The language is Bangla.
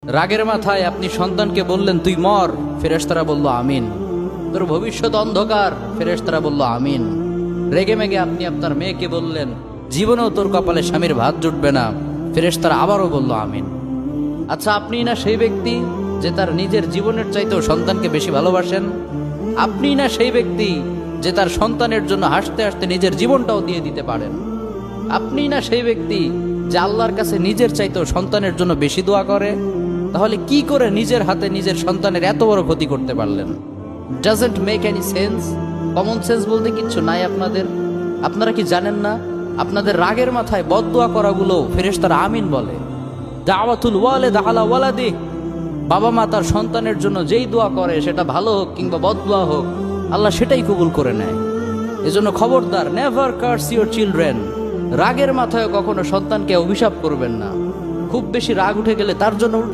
রাগের মাথায় আপনি সন্তানকে বললেন তুই মর, ফেরেশতারা বলল আমিন। তোর ভবিষ্যৎ অন্ধকার, ফেরেশতারা বলল আমিন। রেগে মেগে আপনি আপনার মেয়েকে বললেন জীবনেও তোর কপালে স্বামীর ভাত জুটবে না, ফেরেশতারা আবারও বলল আমিন। আচ্ছা, আপনি না সেই ব্যক্তি যে তার নিজের জীবনের চাইতেও সন্তানকে বেশি ভালোবাসেন? আপনি না সেই ব্যক্তি যে তার সন্তানের জন্য হাসতে হাসতে নিজের জীবনটাও দিয়ে দিতে পারেন? আপনি না সেই ব্যক্তি যে আল্লাহর কাছে নিজের চাইতেও সন্তানের জন্য বেশি দোয়া করে? তাহলে কি করে নিজের হাতে নিজের সন্তানের এত বড় ক্ষতি করতে পারলেন? Doesn't make any sense. Common sense বলতে কিচ্ছু নাই আপনাদের? আপনারা কি জানেন না আপনাদের রাগের মাথায় বদদোয়া করাগুলো ফেরেশতারা আমিন বলে? দাওয়াতুল ওয়ালিদ আলা ওয়ালাদি, বাবা মা তার সন্তানের জন্য যেই দোয়া করে সেটা ভালো হোক কিংবা বদদোয়া হোক, আল্লাহ সেটাই কবুল করে নেয়। এজন্য খবরদার, নেভার কার্স ইউর চিলড্রেন। রাগের মাথায় কখনো সন্তানকে অভিশাপ করবেন না। খুব বেশি রাগ উঠে গেলে তার জন্য